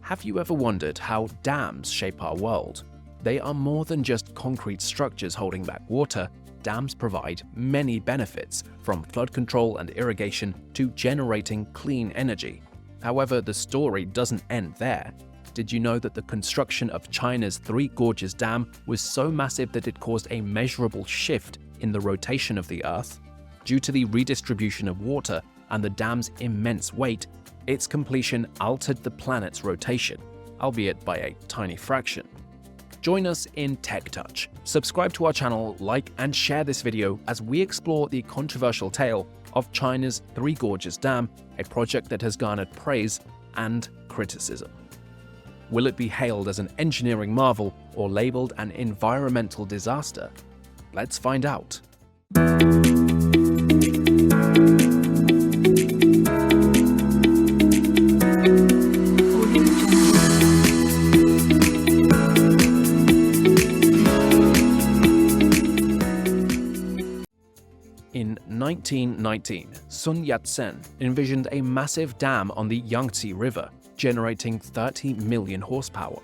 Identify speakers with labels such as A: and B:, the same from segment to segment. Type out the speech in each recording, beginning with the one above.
A: Have you ever wondered how dams shape our world? They are more than just concrete structures holding back water. Dams provide many benefits, from flood control and irrigation to generating clean energy. However, the story doesn't end there. Did you know that the construction of China's Three Gorges Dam was so massive that it caused a measurable shift in the rotation of the Earth? Due to the redistribution of water and the dam's immense weight, its completion altered the planet's rotation, albeit by a tiny fraction. Join us in Tech Touch. Subscribe to our channel, like and share this video as we explore the controversial tale of China's Three Gorges Dam, a project that has garnered praise and criticism. Will it be hailed as an engineering marvel or labeled an environmental disaster? Let's find out. In 1919, Sun Yat-sen envisioned a massive dam on the Yangtze River, generating 30 million horsepower.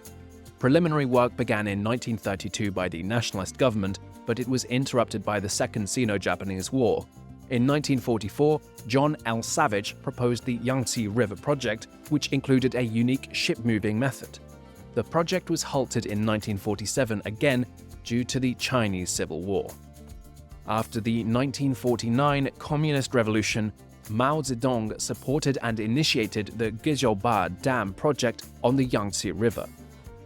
A: Preliminary work began in 1932 by the nationalist government, but it was interrupted by the Second Sino-Japanese War. In 1944, John L. Savage proposed the Yangtze River Project, which included a unique ship-moving method. The project was halted in 1947 again due to the Chinese Civil War. After the 1949 Communist Revolution, Mao Zedong supported and initiated the Guizhouba Dam project on the Yangtze River.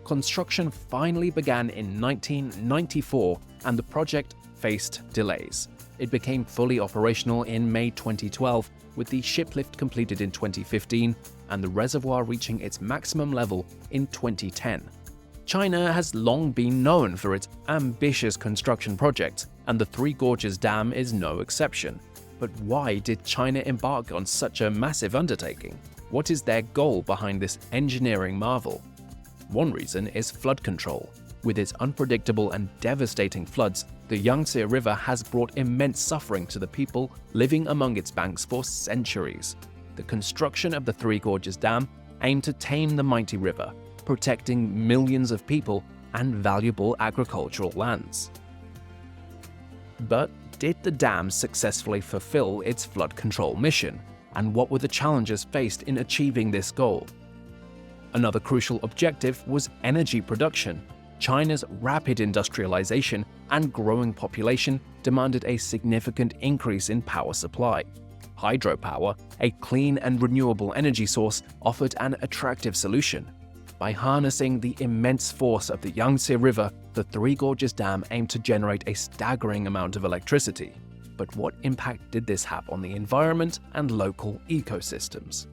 A: Construction finally began in 1994 and the project faced delays. It became fully operational in May 2012, with the shiplift completed in 2015 and the reservoir reaching its maximum level in 2010. China has long been known for its ambitious construction projects, and the Three Gorges Dam is no exception. But why did China embark on such a massive undertaking? What is their goal behind this engineering marvel? One reason is flood control. With its unpredictable and devastating floods, the Yangtze River has brought immense suffering to the people living among its banks for centuries. The construction of the Three Gorges Dam aimed to tame the mighty river, protecting millions of people and valuable agricultural lands. But did the dam successfully fulfill its flood control mission? And what were the challenges faced in achieving this goal? Another crucial objective was energy production. China's rapid industrialization and growing population demanded a significant increase in power supply. Hydropower, a clean and renewable energy source, offered an attractive solution. By harnessing the immense force of the Yangtze River, the Three Gorges Dam aimed to generate a staggering amount of electricity. But what impact did this have on the environment and local ecosystems?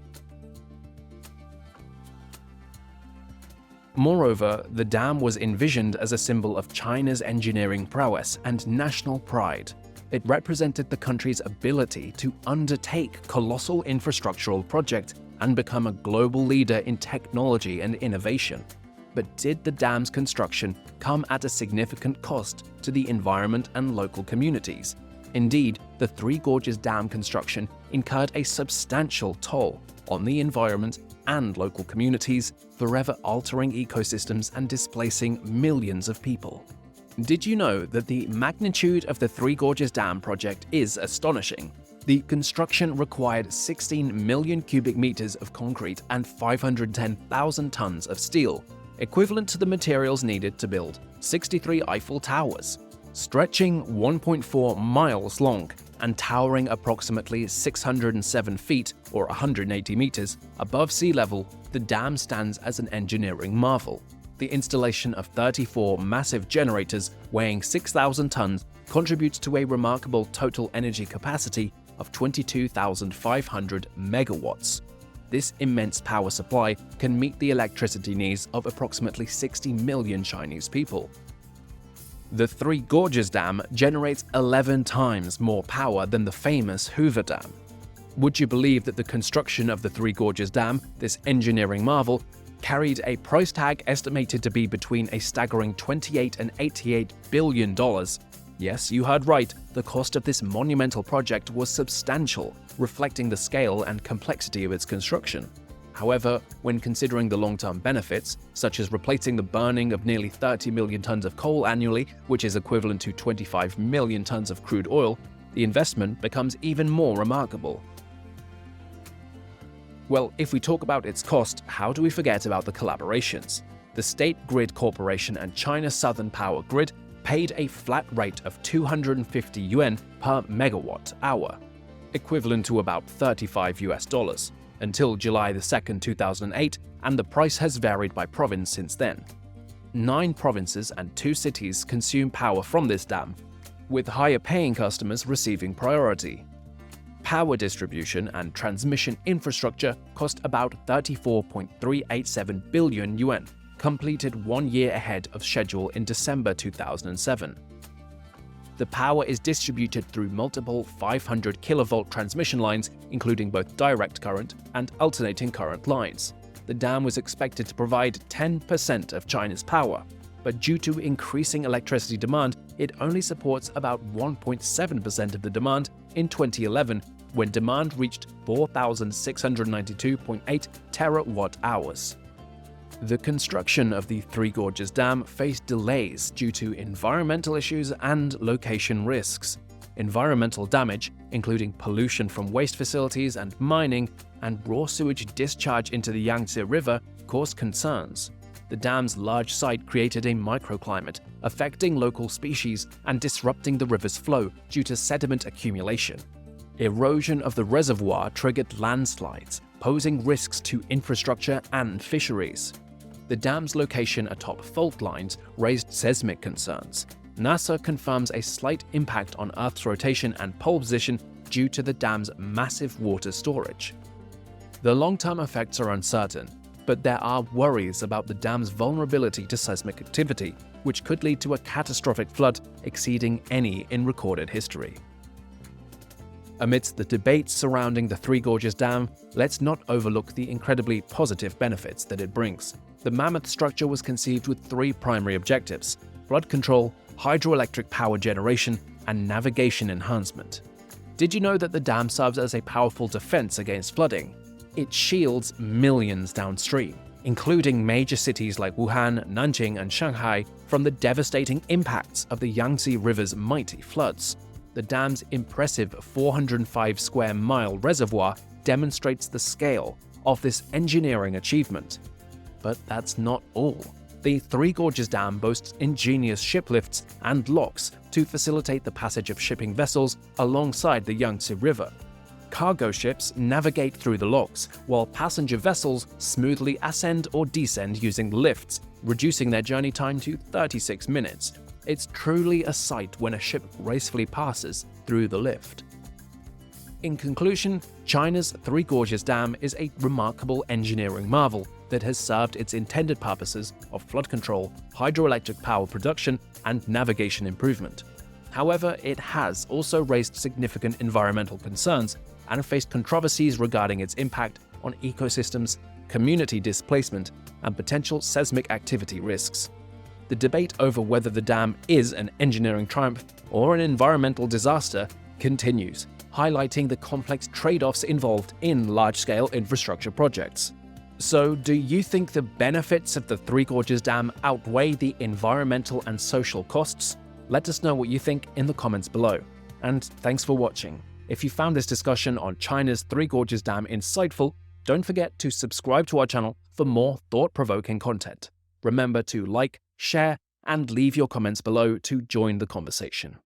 A: Moreover, the dam was envisioned as a symbol of China's engineering prowess and national pride. It represented the country's ability to undertake colossal infrastructural projects and become a global leader in technology and innovation. But did the dam's construction come at a significant cost to the environment and local communities? Indeed, the Three Gorges Dam construction incurred a substantial toll on the environment and local communities, forever altering ecosystems and displacing millions of people. Did you know that the magnitude of the Three Gorges Dam project is astonishing? The construction required 16 million cubic meters of concrete and 510,000 tons of steel, equivalent to the materials needed to build 63 Eiffel Towers. Stretching 1.4 miles long and towering approximately 607 feet or 180 meters above sea level, the dam stands as an engineering marvel. The installation of 34 massive generators weighing 6,000 tons contributes to a remarkable total energy capacity of 22,500 megawatts. This immense power supply can meet the electricity needs of approximately 60 million Chinese people. The Three Gorges Dam generates 11 times more power than the famous Hoover Dam. Would you believe that the construction of the Three Gorges Dam, this engineering marvel, carried a price tag estimated to be between a staggering $28 and $88 billion? Yes, you heard right, the cost of this monumental project was substantial, reflecting the scale and complexity of its construction. However, when considering the long-term benefits, such as replacing the burning of nearly 30 million tons of coal annually, which is equivalent to 25 million tons of crude oil, the investment becomes even more remarkable. Well, if we talk about its cost, how do we forget about the collaborations? The State Grid Corporation and China Southern Power Grid paid a flat rate of 250 yuan per megawatt hour, equivalent to about $35 until July 2, 2008, and the price has varied by province since then. 9 provinces and 2 cities consume power from this dam, with higher-paying customers receiving priority. Power distribution and transmission infrastructure cost about 34.387 billion yuan, completed 1 year ahead of schedule in December 2007. The power is distributed through multiple 500 kilovolt transmission lines, including both direct current and alternating current lines. The dam was expected to provide 10% of China's power, but due to increasing electricity demand, it only supports about 1.7% of the demand in 2011, when demand reached 4,692.8 terawatt-hours. The construction of the Three Gorges Dam faced delays due to environmental issues and location risks. Environmental damage, including pollution from waste facilities and mining, and raw sewage discharge into the Yangtze River, caused concerns. The dam's large site created a microclimate, affecting local species and disrupting the river's flow due to sediment accumulation. Erosion of the reservoir triggered landslides, posing risks to infrastructure and fisheries. The dam's location atop fault lines raised seismic concerns. NASA confirms a slight impact on Earth's rotation and pole position due to the dam's massive water storage. The long-term effects are uncertain, but there are worries about the dam's vulnerability to seismic activity, which could lead to a catastrophic flood exceeding any in recorded history. Amidst the debates surrounding the Three Gorges Dam, let's not overlook the incredibly positive benefits that it brings. The mammoth structure was conceived with 3 primary objectives: flood control, hydroelectric power generation, and navigation enhancement. Did you know that the dam serves as a powerful defense against flooding? It shields millions downstream, including major cities like Wuhan, Nanjing, and Shanghai, from the devastating impacts of the Yangtze River's mighty floods. The dam's impressive 405 square mile reservoir demonstrates the scale of this engineering achievement. But that's not all. The Three Gorges Dam boasts ingenious ship lifts and locks to facilitate the passage of shipping vessels alongside the Yangtze River. Cargo ships navigate through the locks, while passenger vessels smoothly ascend or descend using lifts, reducing their journey time to 36 minutes. It's truly a sight when a ship gracefully passes through the lift. In conclusion, China's Three Gorges Dam is a remarkable engineering marvel that has served its intended purposes of flood control, hydroelectric power production, and navigation improvement. However, it has also raised significant environmental concerns and faced controversies regarding its impact on ecosystems, community displacement, and potential seismic activity risks. The debate over whether the dam is an engineering triumph or an environmental disaster continues, highlighting the complex trade-offs involved in large-scale infrastructure projects. So, do you think the benefits of the Three Gorges Dam outweigh the environmental and social costs? Let us know what you think in the comments below. And thanks for watching. If you found this discussion on China's Three Gorges Dam insightful, don't forget to subscribe to our channel for more thought-provoking content. Remember to like, share, and leave your comments below to join the conversation.